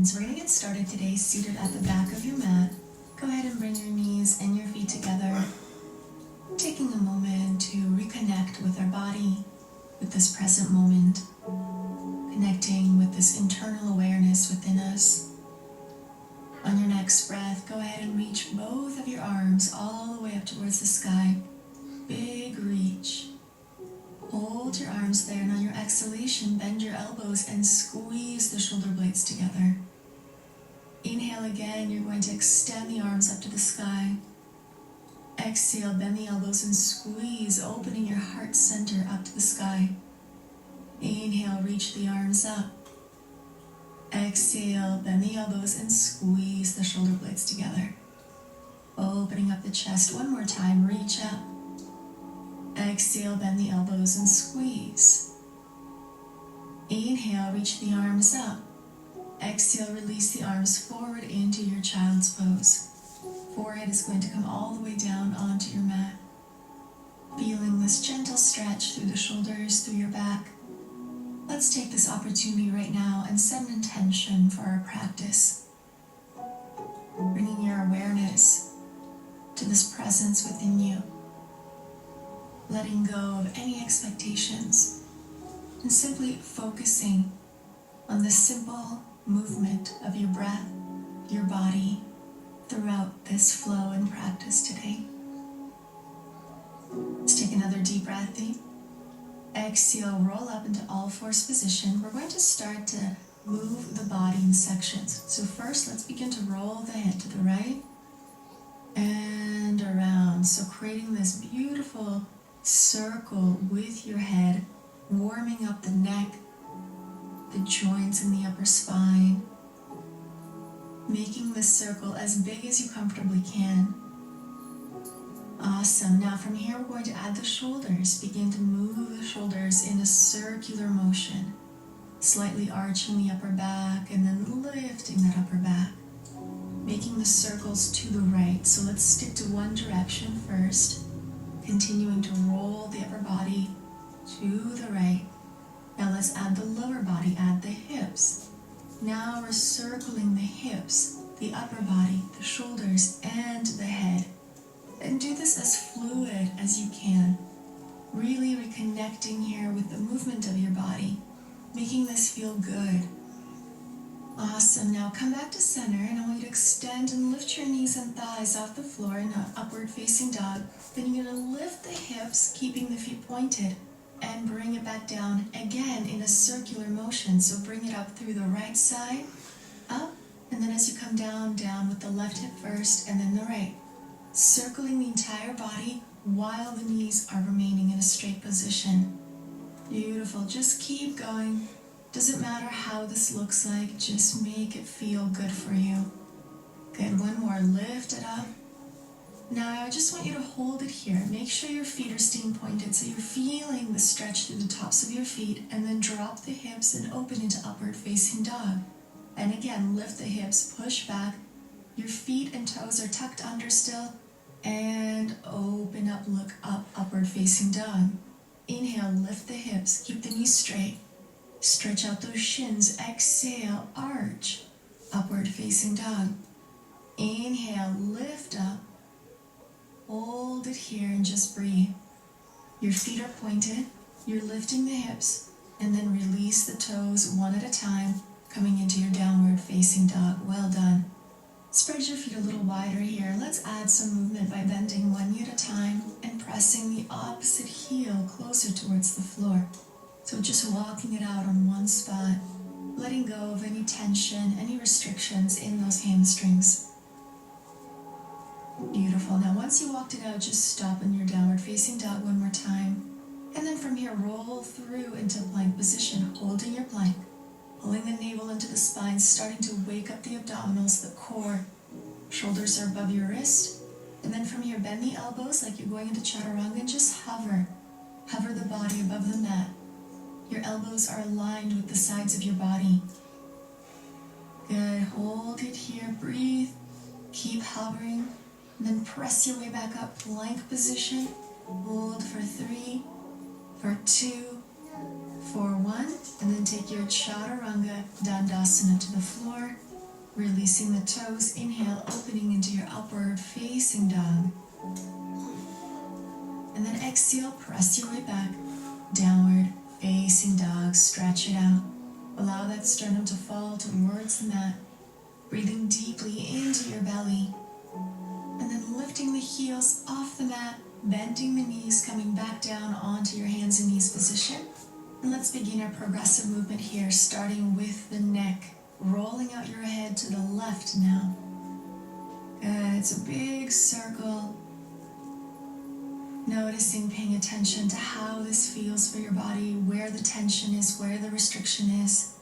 So we're going to get started today seated at the back of your mat. Go ahead and bring your knees and your feet together, taking a moment to reconnect with our body, with this present moment, connecting with this internal awareness within us. On your next breath, go ahead and reach both of your arms all the way up towards the sky. Big reach. Hold your arms there, and on your exhalation, bend your elbows and squeeze the shoulder blades together. Inhale again, you're going to extend the arms up to the sky. Exhale, bend the elbows and squeeze, opening your heart center up to the sky. Inhale, reach the arms up. Exhale, bend the elbows and squeeze the shoulder blades together. Opening up the chest one more time, reach up. Exhale, bend the elbows and squeeze. Inhale, reach the arms up. Exhale, release the arms forward into your child's pose. Forehead is going to come all the way down onto your mat. Feeling this gentle stretch through the shoulders, through your back. Let's take this opportunity right now and set an intention for our practice. Bringing your awareness to this presence within you. Letting go of any expectations and simply focusing on the simple movement of your breath, your body, throughout this flow and practice today. Let's take another deep breath in. Exhale, roll up into all fours position. We're going to start to move the body in sections. So first, let's begin to roll the head to the right and around. So creating this beautiful circle with your head, warming up the neck, the joints in the upper spine, making this circle as big as you comfortably can. Awesome. Now from here, we're going to add the shoulders. Begin to move the shoulders in a circular motion, slightly arching the upper back and then lifting that upper back, making the circles to the right. So let's stick to one direction first, continuing to roll the upper body to the right. Now let's add the lower body, add the hips. Now we're circling the hips, the upper body, the shoulders, and the head. And do this as fluid as you can. Really reconnecting here with the movement of your body, making this feel good. Awesome. Now come back to center, and I want you to extend and lift your knees and thighs off the floor in an upward facing dog. Then you're going to lift the hips, keeping the feet pointed, and bring it back down again in a circular motion. So bring it up through the right side, up, and then as you come down, down with the left hip first and then the right. Circling the entire body while the knees are remaining in a straight position. Beautiful. Just keep going. Doesn't matter how this looks like, just make it feel good for you. Good. One more. Lift it up. Now I just want you to hold it here. Make sure your feet are staying pointed so you're feeling the stretch through the tops of your feet, and then drop the hips and open into upward facing dog. And again, lift the hips, push back. Your feet and toes are tucked under still, and open up, look up, upward facing dog. Inhale, lift the hips, keep the knees straight. Stretch out those shins. Exhale, arch, upward facing dog. Inhale, lift up. Hold it here and just breathe. Your feet are pointed, you're lifting the hips, and then release the toes one at a time, coming into your downward facing dog. Well done. Spread your feet a little wider here. Let's add some movement by bending one knee at a time and pressing the opposite heel closer towards the floor. So just walking it out on one spot, letting go of any tension, any restrictions in those hamstrings. Beautiful. Now once you walked it out, just stop in your downward facing dog one more time. And then from here, roll through into plank position, holding your plank, pulling the navel into the spine, starting to wake up the abdominals, the core. Shoulders are above your wrist. And then from here, bend the elbows like you're going into chaturanga and just hover. Hover the body above the mat. Your elbows are aligned with the sides of your body. Good. Hold it here. Breathe. Keep hovering. And then press your way back up, plank position. Hold for 3, for 2, for 1. And then take your chaturanga dandasana to the floor. Releasing the toes, inhale, opening into your upward facing dog. And then exhale, press your way back, downward facing dog, stretch it out. Allow that sternum to fall towards the mat, breathing deeply into your belly. And then lifting the heels off the mat, bending the knees, coming back down onto your hands and knees position. And let's begin our progressive movement here, starting with the neck, rolling out your head to the left now. Good, it's a big circle. Noticing, paying attention to how this feels for your body, where the tension is, where the restriction is.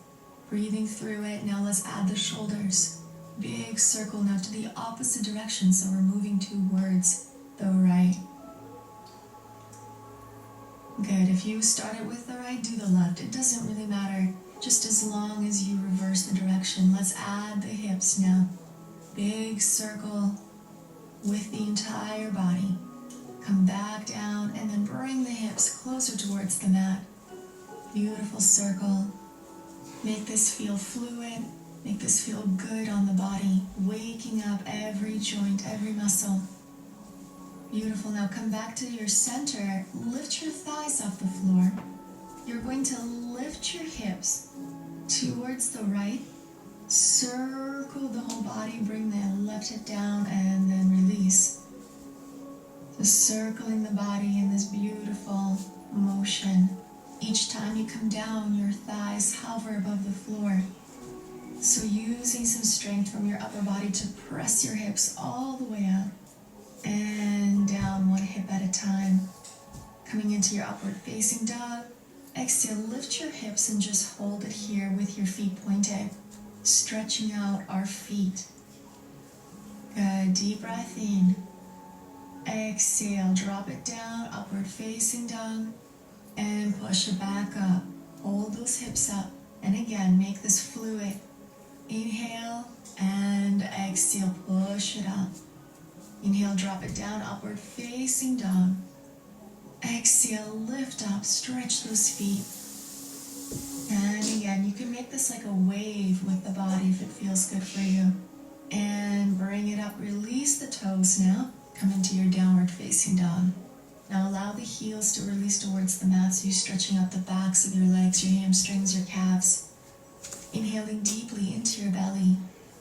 Breathing through it. Now let's add the shoulders. Big circle now to the opposite direction, so we're moving towards the right. Good, if you started with the right, do the left. It doesn't really matter, just as long as you reverse the direction. Let's add the hips now. Big circle with the entire body. Come back down and then bring the hips closer towards the mat. Beautiful circle. Make this feel fluid. Make this feel good on the body. Waking up every joint, every muscle. Beautiful. Now come back to your center. Lift your thighs off the floor. You're going to lift your hips towards the right. Circle the whole body. Bring the left hip down and then release. Just circling the body in this beautiful motion. Each time you come down, your thighs hover above the floor. So using some strength from your upper body to press your hips all the way up and down, one hip at a time. Coming into your upward facing dog. Exhale, lift your hips and just hold it here with your feet pointed. Stretching out our feet. Good, deep breath in. Exhale, drop it down, upward facing dog, and push it back up. Hold those hips up, and again, make this fluid. Inhale, and exhale, push it up. Inhale, drop it down, upward facing dog. Exhale, lift up, stretch those feet. And again, you can make this like a wave with the body if it feels good for you. And bring it up, release the toes now. Come into your downward facing dog. Now allow the heels to release towards the mat, so you're stretching out the backs of your legs, your hamstrings, your calves. Inhaling deeply into your belly,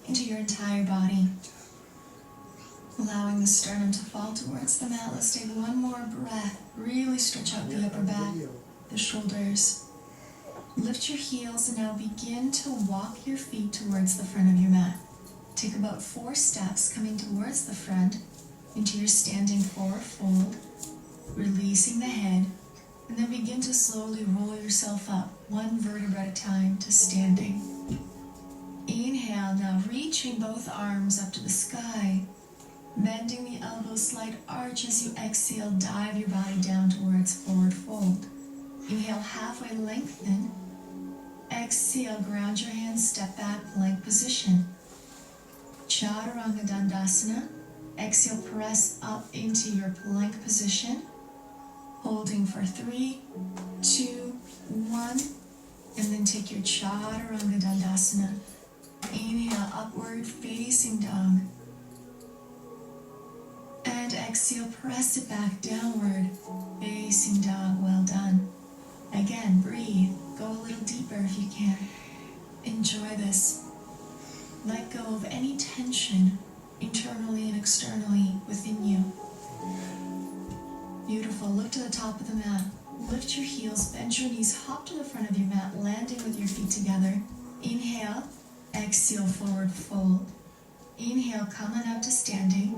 into your entire body. Allowing the sternum to fall towards the mat. Let's take one more breath. Really stretch out the upper back, the shoulders. Lift your heels and now begin to walk your feet towards the front of your mat. Take about 4 steps coming towards the front into your standing forward fold, releasing the head, and then begin to slowly roll yourself up, one vertebra at a time, to standing. Inhale, now reaching both arms up to the sky, bending the elbows, slight arch as you exhale, dive your body down towards forward fold. Inhale, halfway lengthen. Exhale, ground your hands, step back, plank position. Chaturanga Dandasana. Exhale, press up into your plank position. Holding for 3, 2, 1. And then take your Chaturanga Dandasana. Inhale, upward facing dog. And exhale, press it back, downward facing dog. Well done. Again, breathe. Go a little deeper if you can. Enjoy this. Let go of any tension internally and externally within you. Beautiful. Look to the top of the mat. Lift your heels, bend your knees, hop to the front of your mat, landing with your feet together. Inhale, exhale, forward fold. Inhale, come on up to standing,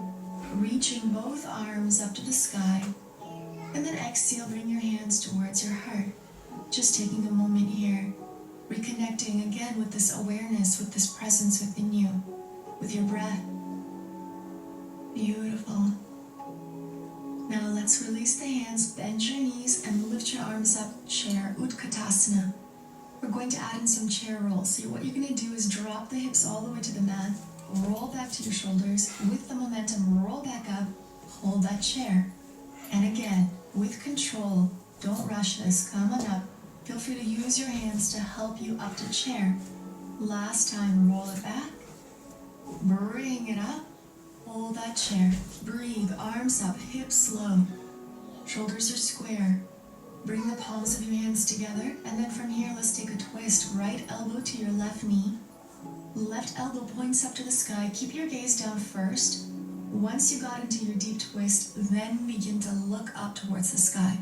reaching both arms up to the sky. And then exhale, bring your hands towards your heart. Just taking a moment here, reconnecting again with this awareness, with this presence within you, with your breath. Beautiful. Now let's release the hands, bend your knees, and lift your arms up, chair, Utkatasana. We're going to add in some chair rolls. So what you're going to do is drop the hips all the way to the mat, roll back to your shoulders, with the momentum, roll back up, hold that chair. And again, with control, don't rush this, come on up. Feel free to use your hands to help you up to chair. Last time, roll it back, Bring it up. Hold that chair. Breathe, arms up, hips low. Shoulders are square. Bring the palms of your hands together, and then from here, let's take a twist. Right elbow to your left knee. Left elbow points up to the sky. Keep your gaze down first. Once you got into your deep twist, then begin to look up towards the sky.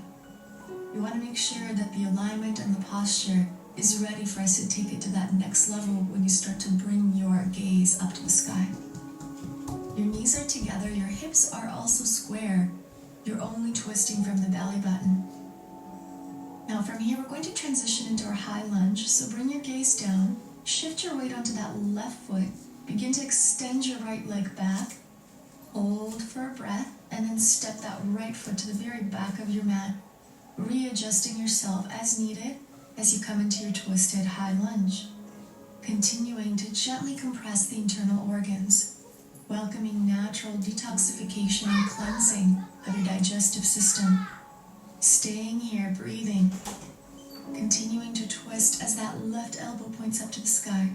You want to make sure that the alignment and the posture is ready for us to take it to that next level when you start to bring your gaze up to the sky. Your knees are together, your hips are also square. You're only twisting from the belly button. Now from here, we're going to transition into our high lunge. So bring your gaze down, shift your weight onto that left foot, begin to extend your right leg back, hold for a breath, and then step that right foot to the very back of your mat, readjusting yourself as needed as you come into your twisted high lunge. Continuing to gently compress the internal organs, welcoming natural detoxification and cleansing of your digestive system. Staying here, breathing, continuing to twist as that left elbow points up to the sky.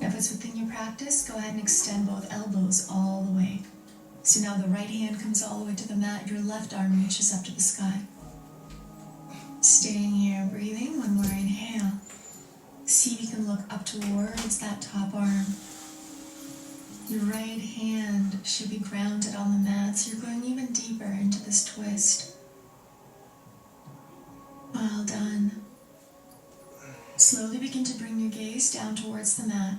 If it's within your practice, go ahead and extend both elbows all the way. So now the right hand comes all the way to the mat, your left arm reaches up to the sky. Staying here, breathing, one more inhale. See if you can look up towards that top arm. Your right hand should be grounded on the mat, so you're going even deeper into this twist. Well done. Slowly begin to bring your gaze down towards the mat.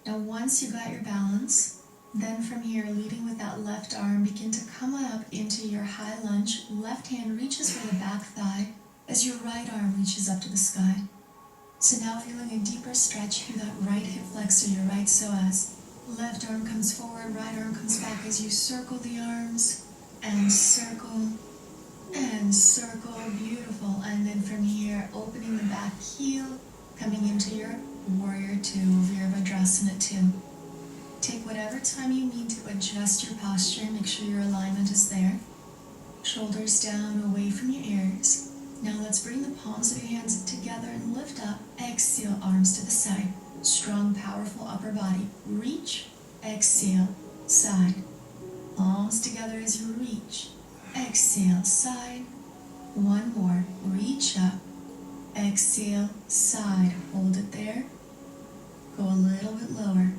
Now once you got your balance, then from here, leading with that left arm, begin to come up into your high lunge. Left hand reaches for the back thigh as your right arm reaches up to the sky. So now feeling a deeper stretch through that right hip flexor, your right psoas. Left arm comes forward, right arm comes back as you circle the arms and circle and circle. Beautiful. And then from here, opening the back heel, coming into your warrior two, Virabhadrasana 2. Take whatever time you need to adjust your posture, make sure your alignment is there. Shoulders down, away from your ears. Now let's bring the palms of your hands together and lift up. Exhale, arms to the side. Strong, powerful upper body. Reach, exhale, side. Palms together as you reach. Exhale, side. One more. Reach up. Exhale, side. Hold it there. Go a little bit lower.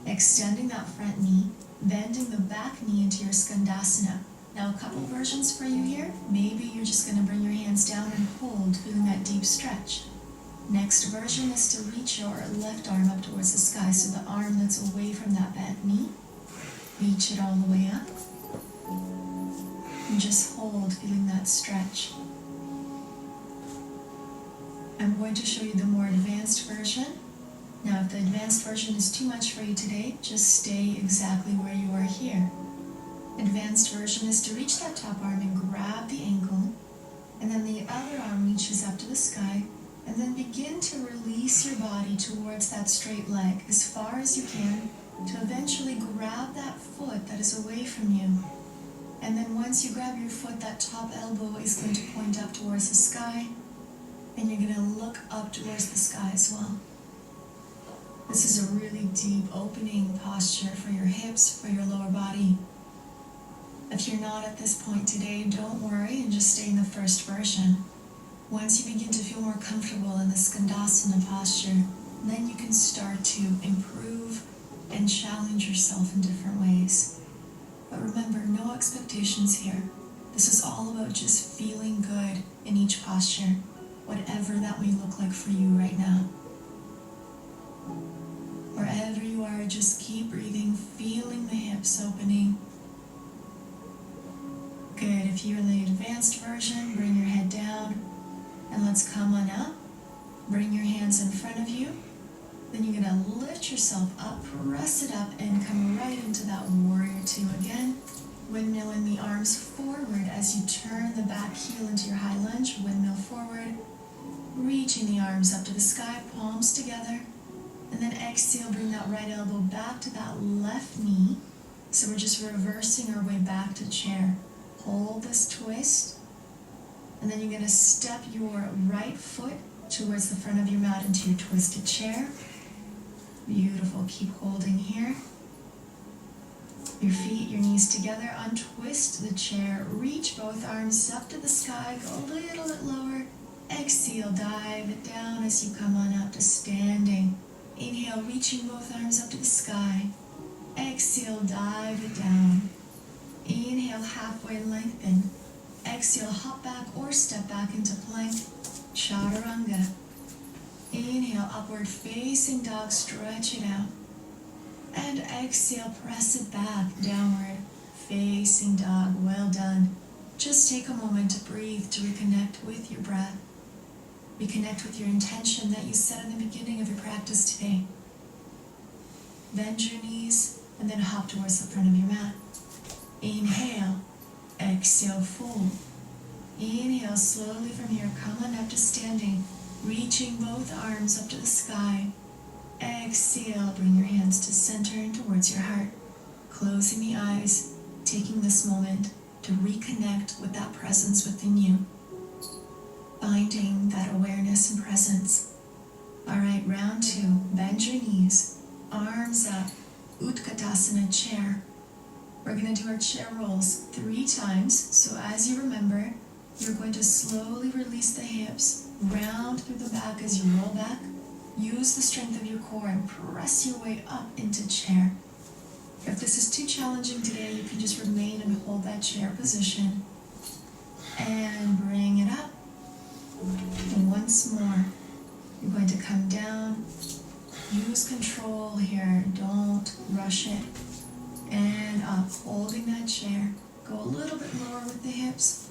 Extending that front knee, bending the back knee into your skandasana. Now a couple versions for you here. Maybe you're just going to bring your hands down and hold, feeling that deep stretch. Next version is to reach your left arm up towards the sky, so the arm that's away from that bent knee, reach it all the way up. And just hold, feeling that stretch. I'm going to show you the more advanced version. Now, if the advanced version is too much for you today, just stay exactly where you are here. Advanced version is to reach that top arm and grab the ankle, and then the other arm reaches up to the sky, and then begin to release your body towards that straight leg as far as you can to eventually grab that foot that is away from you. And then once you grab your foot, that top elbow is going to point up towards the sky, and you're going to look up towards the sky as well. This is a really deep opening posture for your hips, for your lower body. If you're not at this point today, don't worry and just stay in the first version. Once you begin to feel more comfortable in the skandasana posture, then you can start to improve and challenge yourself in different ways. But remember, no expectations here. This is all about just feeling good in each posture, whatever that may look like for you right now. Wherever you are, just keep breathing, feeling the hips opening. Good. If you're in the advanced version, bring your head down and let's come on up. Bring your hands in front of you. Then you're going to lift yourself up, press it up, and come right into that warrior two again. Windmilling the arms forward as you turn the back heel into your high lunge. Windmill forward. Reaching the arms up to the sky, palms together. And then exhale, bring that right elbow back to that left knee. So we're just reversing our way back to chair. Hold this twist. And then you're going to step your right foot towards the front of your mat into your twisted chair. Beautiful. Keep holding here. Your feet, your knees together. Untwist the chair. Reach both arms up to the sky. Go a little bit lower. Exhale, dive it down as you come on up to standing. Inhale, reaching both arms up to the sky. Exhale, dive it down. Inhale, halfway lengthen. Exhale, hop back or step back into plank. Chaturanga. Inhale, upward facing dog, stretch it out. And exhale, press it back, downward facing dog. Well done. Just take a moment to breathe, to reconnect with your breath. Reconnect with your intention that you set in the beginning of your practice today. Bend your knees and then hop towards the front of your mat. Inhale, exhale, fold. Inhale, slowly from here, come on up to standing, reaching both arms up to the sky. Exhale, bring your hands to center and towards your heart. Closing the eyes, taking this moment to reconnect with that presence within you. Finding that awareness and presence. All right, round 2, bend your knees, arms up, Utkatasana chair. We're going to do our chair rolls 3 times. So as you remember, you're going to slowly release the hips, round through the back as you roll back. Use the strength of your core and press your way up into chair. If this is too challenging today, you can just remain and hold that chair position. And bring it up. And once more, you're going to come down. Use control here. Don't rush it. And up, holding that chair. Go a little bit lower with the hips.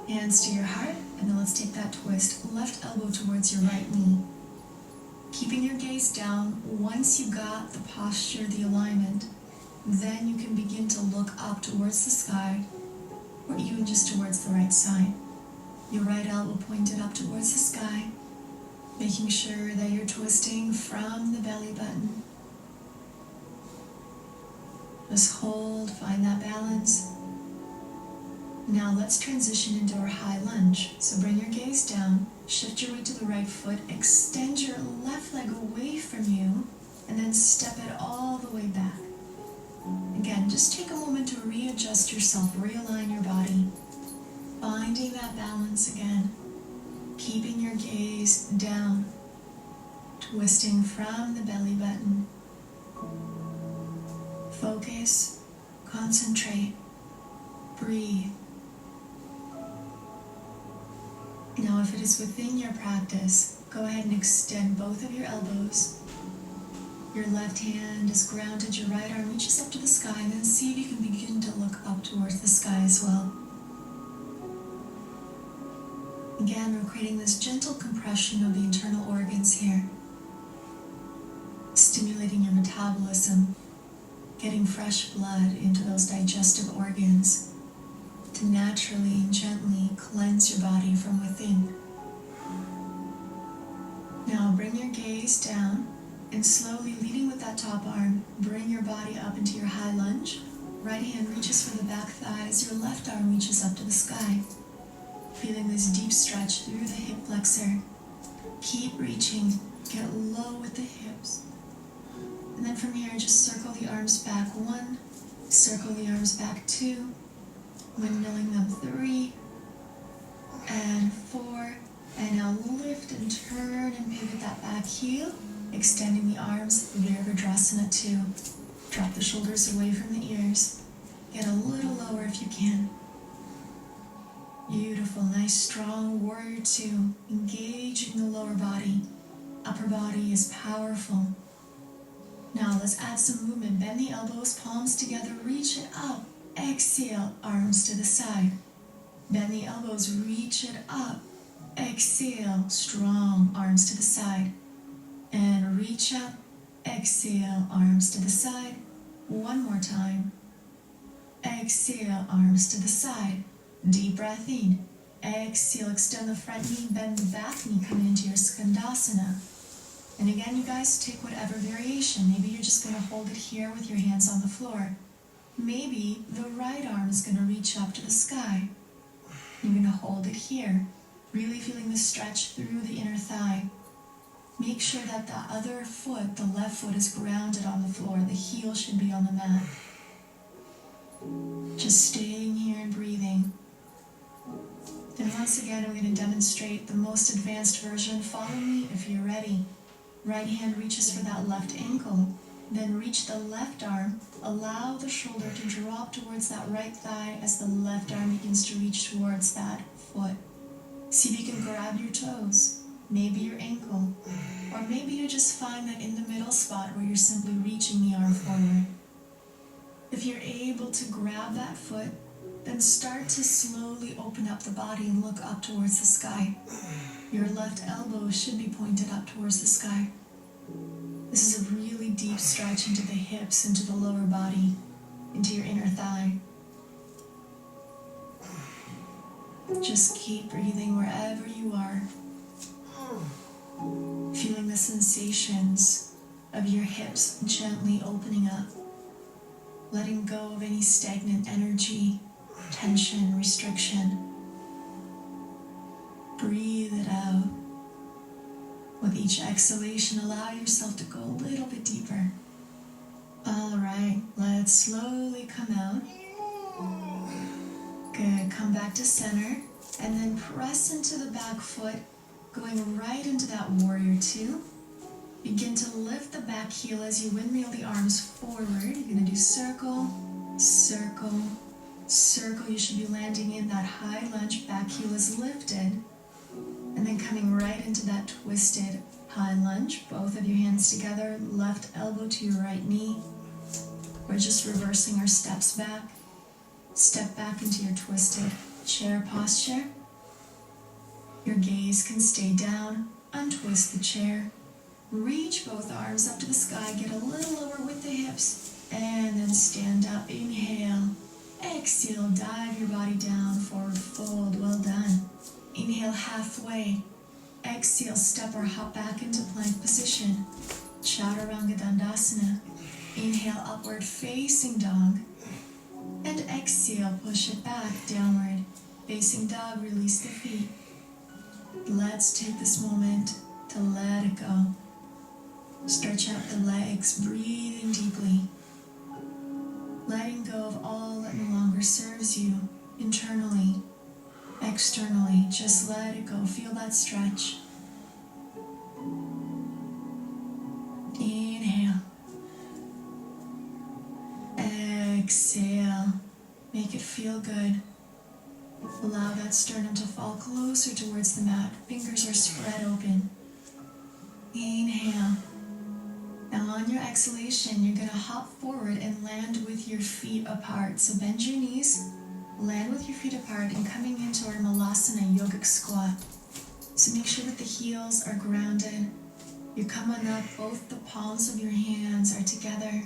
Hands to your heart. And then let's take that twist. Left elbow towards your right knee. Keeping your gaze down. Once you got the posture, the alignment, then you can begin to look up towards the sky, or even just towards the right side. Your right elbow pointed up towards the sky, making sure that you're twisting from the belly button. Just hold, find that balance. Now let's transition into our high lunge. So bring your gaze down, shift your weight to the right foot, extend your left leg away from you, and then step it all the way back. Again, just take a moment to readjust yourself, realign your body, finding that balance again, keeping your gaze down, twisting from the belly button. Focus, concentrate, breathe. Now, if it is within your practice, go ahead and extend both of your elbows. Your left hand is grounded, your right arm reaches up to the sky, and then see if you can begin to look up towards the sky as well. Again, we're creating this gentle compression of the internal organs here, stimulating your metabolism, getting fresh blood into those digestive organs to naturally and gently cleanse your body from within. Now bring your gaze down and slowly, leading with that top arm, bring your body up into your high lunge. Right hand reaches for the back thighs, your left arm reaches up to the sky. Feeling this deep stretch through the hip flexor. Keep reaching, get low with the hips. And then from here, just circle the arms back 1, circle the arms back 2, windmilling them 3, and 4, and now lift and turn and pivot that back heel, extending the arms, Virabhadrasana 2. Drop the shoulders away from the ears. Get a little lower if you can. Beautiful, nice, strong warrior 2, engaging the lower body. Upper body is powerful. Now let's add some movement. Bend the elbows, palms together, reach it up. Exhale, arms to the side. Bend the elbows, reach it up. Exhale, strong, arms to the side. And reach up. Exhale, arms to the side. One more time. Exhale, arms to the side. Deep breath in. Exhale, extend the front knee, bend the back knee, come into your Skandasana. And again, you guys, take whatever variation. Maybe you're just going to hold it here with your hands on the floor. Maybe the right arm is going to reach up to the sky. You're going to hold it here, really feeling the stretch through the inner thigh. make sure that the other foot, the left foot, is grounded on the floor. The heel should be on the mat. Just staying here and breathing. And once again, I'm going to demonstrate the most advanced version. Follow me if you're ready. Right hand reaches for that left ankle. Then reach the left arm. Allow the shoulder to drop towards that right thigh as the left arm begins to reach towards that foot. See if you can grab your toes, maybe your ankle, or maybe you just find that in the middle spot where you're simply reaching the arm forward. If you're able to grab that foot, then start to slowly open up the body and look up towards the sky. Your left elbow should be pointed up towards the sky. This is a really deep stretch into the hips, into the lower body, into your inner thigh. Just keep breathing wherever you are. Feeling the sensations of your hips gently opening up. Letting go of any stagnant energy, tension, restriction. Breathe it out. With each exhalation, allow yourself to go a little bit deeper. All right, let's slowly come out. Good, come back to center, and then press into the back foot, going right into that warrior two. Begin to lift the back heel as you windmill the arms forward. You're gonna do circle, circle, circle. You should be landing in that high lunge, back heel is lifted. And then coming right into that twisted high lunge. Both of your hands together, left elbow to your right knee. We're just reversing our steps back. Step back into your twisted chair posture. Your gaze can stay down. Untwist the chair. Reach both arms up to the sky. Get a little lower with the hips. And then stand up. Inhale. Exhale. Dive your body down. Forward fold. Well done. Inhale halfway. Exhale, step or hop back into plank position. Chaturanga Dandasana. Inhale, upward facing dog. And exhale, push it back, downward facing dog, release the feet. Let's take this moment to let it go. Stretch out the legs, breathing deeply. Letting go of all that no longer serves you internally. Externally, just let it go. Feel that stretch. Inhale. Exhale. Make it feel good. Allow that sternum to fall closer towards the mat. Fingers are spread open. Inhale. Now on your exhalation, you're going to hop forward and land with your feet apart. So bend your knees. Land with your feet apart and coming into our Malasana yogic squat. So make sure that the heels are grounded. You're coming up, both the palms of your hands are together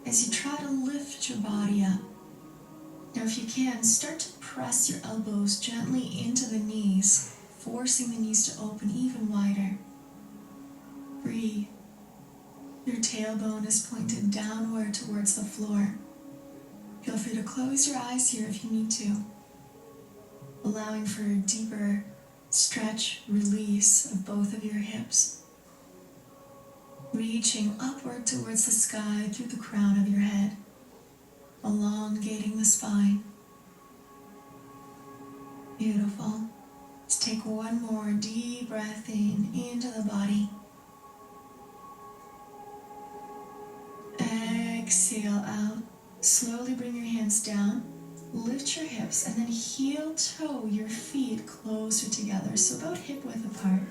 as you try to lift your body up. Now if you can, start to press your elbows gently into the knees, forcing the knees to open even wider. Breathe. Your tailbone is pointed downward towards the floor. Feel free to close your eyes here if you need to, allowing for a deeper stretch, release of both of your hips. Reaching upward towards the sky through the crown of your head, elongating the spine. Beautiful. Let's take one more deep breath in, into the body. Exhale out. Slowly bring your hands down, lift your hips, and then heel toe your feet closer together, so about hip width apart.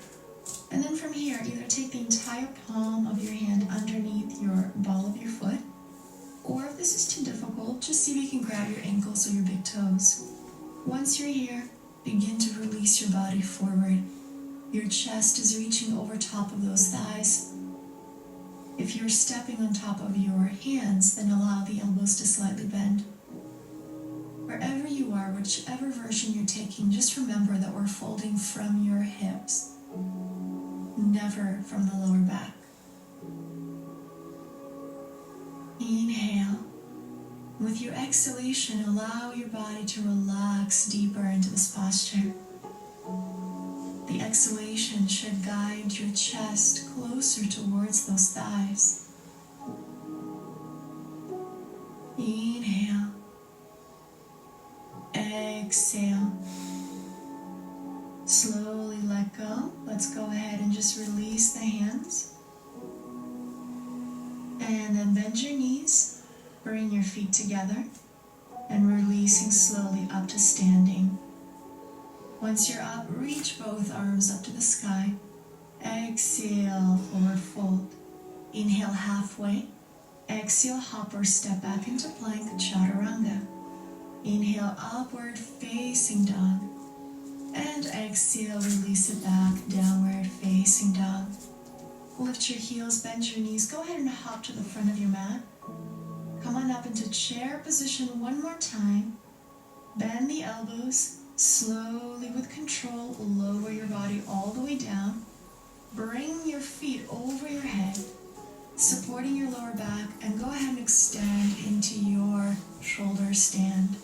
And then from here, either take the entire palm of your hand underneath your ball of your foot, or if this is too difficult, just see if you can grab your ankles or your big toes. Once you're here, begin to release your body forward. Your chest is reaching over top of those thighs. If you're stepping on top of your hands, then allow the elbows to slightly bend. Wherever you are, whichever version you're taking, just remember that we're folding from your hips, never from the lower back. Inhale. With your exhalation, allow your body to relax deeper into this posture. The exhalation should should guide your chest closer towards those thighs. Inhale. Exhale. Slowly let go. Let's go ahead and just release the hands. And then bend your knees. Bring your feet together. And releasing slowly up to standing. Once you're up, reach both arms up to the sky. Exhale, forward fold. Inhale halfway. Exhale, hop or step back into plank, chaturanga. Inhale, upward facing dog. And exhale, release it back, downward facing dog. Lift your heels, bend your knees. Go ahead and hop to the front of your mat. Come on up into chair position one more time. Bend the elbows. Slowly with control, lower your body all the way down. Bring your feet over your head, supporting your lower back, and go ahead and extend into your shoulder stand.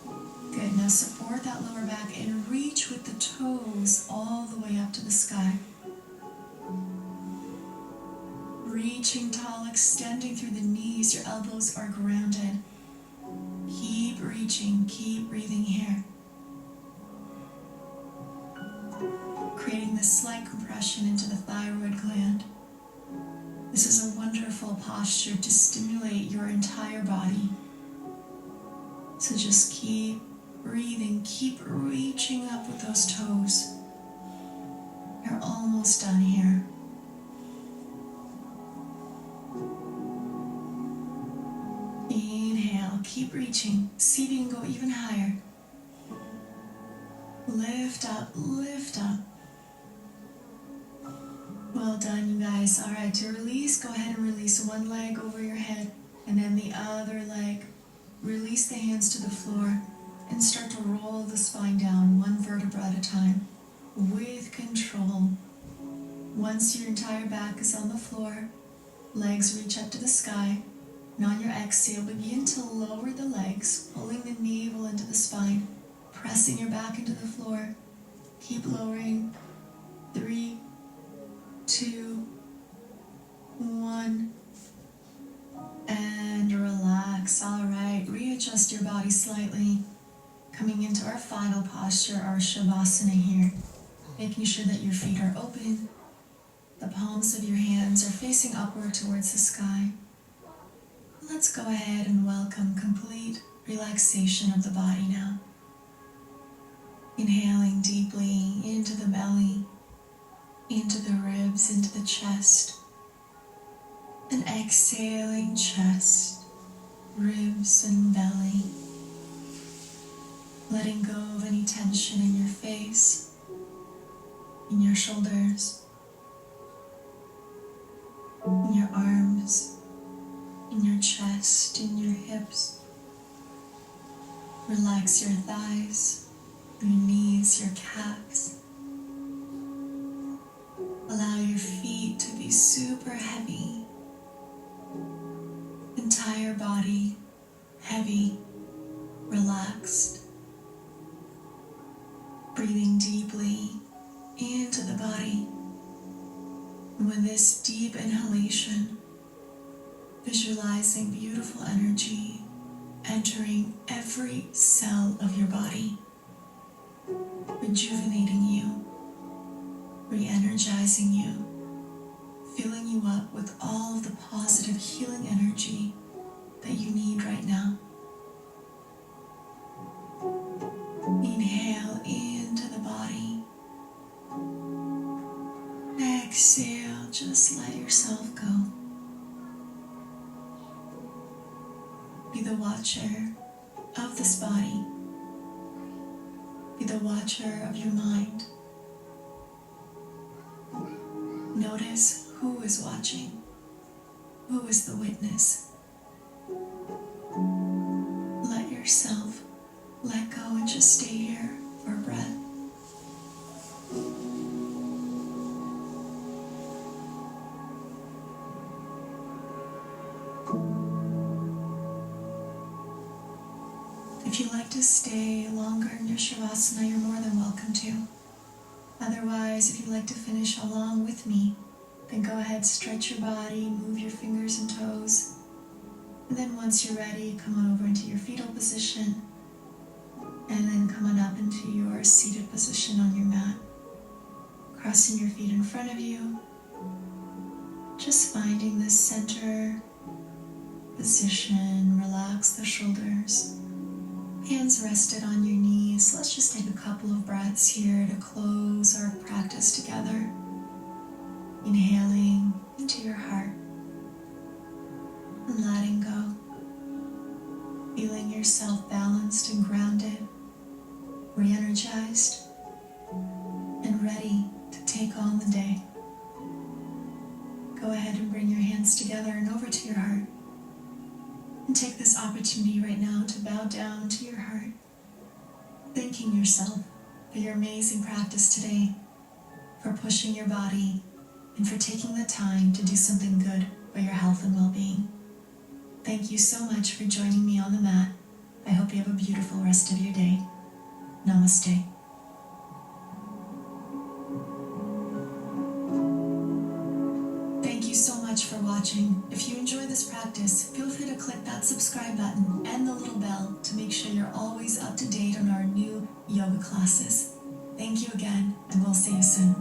Good, now support that lower back and reach with the toes all the way up to the sky. Reaching tall, extending through the knees, your elbows are grounded. Keep reaching, keep breathing here. Creating this slight compression into the thyroid gland. This is a wonderful posture to stimulate your entire body. So just keep breathing, keep reaching up with those toes. You're almost done here. Inhale, keep reaching. See if you can go even higher. Lift up, lift up. Well done, you guys. All right, to release, go ahead and release one leg over your head and then the other leg. Release the hands to the floor and start to roll the spine down one vertebra at a time with control. Once your entire back is on the floor, legs reach up to the sky. And on your exhale, begin to lower the legs, pulling the navel into the spine, pressing your back into the floor. Keep lowering. 3, 2, 1. And relax. All right, readjust your body slightly. Coming into our final posture, our Shavasana here. Making sure that your feet are open. The palms of your hands are facing upward towards the sky. Let's go ahead and welcome complete relaxation of the body now. Inhaling deeply into the belly, into the ribs, into the chest. And exhaling chest, ribs, and belly. Letting go of any tension in your face, in your shoulders, in your arms, in your chest, in your hips. Relax your thighs, your knees, your calves. Allow your feet to be super heavy. Entire body heavy, relaxed. Breathing deeply into the body. And with this deep inhalation, visualizing beautiful energy entering every cell of your body, rejuvenating you, re-energizing you, filling you up with all of the positive healing energy that you need right now. Inhale into the body. Exhale, just let yourself go. Be the watcher of this body. Be the watcher of your mind. Notice who is watching, who is the witness. Let yourself let go and just stay here for a breath. If you'd like to stay longer in your Shavasana, you're more than welcome to. Otherwise, if you'd like to finish along with me, then go ahead, stretch your body, move your fingers and toes. And then once you're ready, come on over into your fetal position. And then come on up into your seated position on your mat. Crossing your feet in front of you. Just finding this center position. Relax the shoulders. Hands rested on your knees. Let's just take a couple of breaths here to close our practice together. Inhaling into your heart and letting go. Feeling yourself balanced and grounded, re-energized, and ready to take on the day. Go ahead and bring your hands together and over to your heart. And take this opportunity right now to bow down to your heart, thanking yourself for your amazing practice today, for pushing your body, and for taking the time to do something good for your health and well-being. Thank you so much for joining me on the mat. I hope you have a beautiful rest of your day. Namaste. Thank you so much for watching. If you enjoy this practice, feel free to click that subscribe button and the little bell to make sure you're always up to date on our new yoga classes. Thank you again, and we'll see you soon.